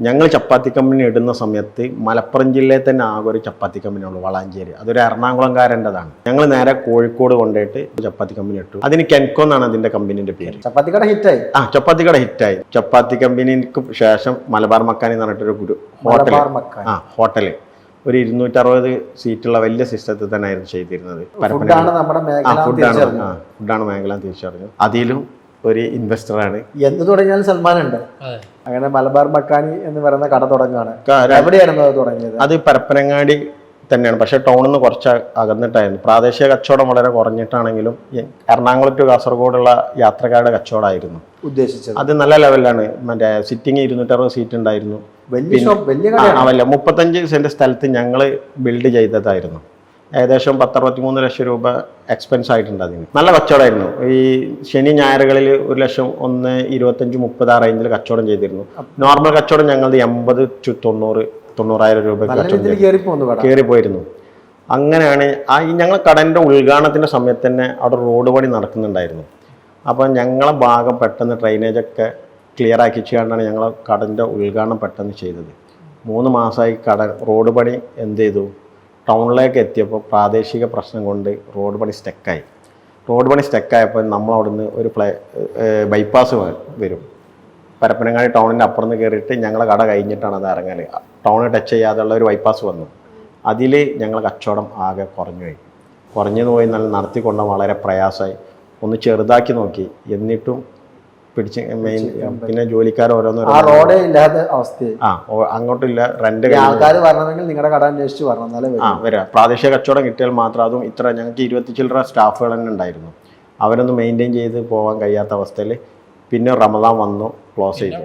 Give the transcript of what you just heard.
ഞങ്ങൾ ചപ്പാത്തി കമ്പനി ഇടുന്ന സമയത്ത് മലപ്പുറം ജില്ലയിൽ തന്നെ ആകെ ഒരു ചപ്പാത്തി കമ്പനിയുള്ളൂ, വളാഞ്ചേരി. അതൊരു എറണാകുളംകാരൻ്റെതാണ്. ഞങ്ങൾ നേരെ കോഴിക്കോട് കൊണ്ടുപോയിട്ട് ചപ്പാത്തി കമ്പനി ഇട്ടു. അതിന് കെൻകോ എന്നാണ് അതിന്റെ കമ്പനീന്റെ പേര്. ചപ്പാത്തി കട ഹിറ്റായി. ചപ്പാത്തി കട ഹിറ്റായി. ചപ്പാത്തി കമ്പനിക്ക് ശേഷം മലബാർ മക്കാനി എന്ന് പറഞ്ഞിട്ടൊരു ഹോട്ടല് ഒരു 260 സീറ്റുള്ള വലിയ സിസ്റ്റത്തിൽ തന്നെ ആയിരുന്നു ചെയ്തിരുന്നത്. ഫുഡാണ് മേഖല തിരിച്ചറിഞ്ഞു. അതിലും ഒരു ഇൻവെസ്റ്ററാണ്. എന്ത് തുടങ്ങിയാലും സൽമാനുണ്ട്. അങ്ങനെ മലബാർ മക്കാനി എന്ന് പറയുന്ന കട തുടങ്ങുകയാണ്. എവിടെയായിരുന്നു അത് തുടങ്ങിയത്? അത് പരപ്പനങ്ങാടി തന്നെയാണ്, പക്ഷെ ടൗണിൽ നിന്ന് കുറച്ച് അകന്നിട്ടായിരുന്നു. പ്രാദേശിക കച്ചവടം വളരെ കുറഞ്ഞിട്ടാണെങ്കിലും എറണാകുളം ടു കാസർഗോഡുള്ള യാത്രക്കാരുടെ കച്ചവടമായിരുന്നു ഉദ്ദേശിച്ചത്. അത് നല്ല ലെവലിലാണ്. മറ്റേ സിറ്റിംഗ് 260 സീറ്റ് ഉണ്ടായിരുന്നു. 35 സെന്റ് സ്ഥലത്ത് ഞങ്ങൾ ബിൽഡ് ചെയ്തതായിരുന്നു. ഏകദേശം 10-63 ലക്ഷം രൂപ എക്സ്പെൻസ് ആയിട്ടുണ്ട് അതിന്. നല്ല കച്ചവടമായിരുന്നു. ഈ ശനി ഞായറുകളിൽ 1 ലക്ഷം 1.25-30 ആ റേഞ്ചിൽ കച്ചവടം ചെയ്തിരുന്നു. നോർമൽ കച്ചവടം ഞങ്ങൾ 80 to 90,000 രൂപ കയറിപ്പോയിരുന്നു. അങ്ങനെയാണ് ഞങ്ങൾ കടൻ്റെ ഉദ്ഘാടനത്തിൻ്റെ സമയത്ത് തന്നെ അവിടെ റോഡ് പണി നടക്കുന്നുണ്ടായിരുന്നു. അപ്പം ഞങ്ങളെ ഭാഗം പെട്ടെന്ന് ഡ്രൈനേജൊക്കെ ക്ലിയർ ആക്കി ചെയ്യാണ്ടാണ് ഞങ്ങൾ കടൻ്റെ ഉദ്ഘാടനം പെട്ടെന്ന് ചെയ്തത്. 3 മാസമായി റോഡ് പണി എന്ത് ചെയ്തു, ടൗണിലേക്ക് എത്തിയപ്പോൾ പ്രാദേശിക പ്രശ്നം കൊണ്ട് റോഡ് പണി സ്റ്റക്കായപ്പോൾ നമ്മളവിടുന്ന് ഒരു ബൈപ്പാസ് വരും. പരപ്പനങ്ങാടി ടൗണിൻ്റെ അപ്പുറം നിന്ന് കയറിയിട്ട് ഞങ്ങളെ കട കഴിഞ്ഞിട്ടാണ് അത് ഇറങ്ങൽ. ടൗണ് ടച്ച് ചെയ്യാതെയുള്ള ഒരു ബൈപ്പാസ് വന്നു. അതിൽ ഞങ്ങൾ കച്ചവടം ആകെ കുറഞ്ഞു പോയി. നല്ല നടത്തിക്കൊണ്ട് വളരെ പ്രയാസമായി. ഒന്ന് ചെറുതാക്കി നോക്കി, എന്നിട്ടും പിടിച്ച് പിന്നെ ജോലിക്കാർ റോഡേ ഇല്ലാത്ത അവസ്ഥയായി. അങ്ങോട്ടില്ല. റെന്റ് ആൾക്കാർ വരണമെങ്കിൽ നിങ്ങളുടെ കട അന്വേഷിച്ച് വരണം. വരാം. പ്രാദേശിക കച്ചവടം കിട്ടിയാൽ മാത്രം. അതും ഇത്ര ഞങ്ങൾക്ക് 20 ചില്ലറ സ്റ്റാഫുകൾ തന്നെ ഉണ്ടായിരുന്നു. അവരൊന്നും മെയിൻറ്റെയിൻ ചെയ്ത് പോകാൻ കഴിയാത്ത അവസ്ഥയിൽ പിന്നെ റമദാൻ വന്നു, ക്ലോസ് ചെയ്തു.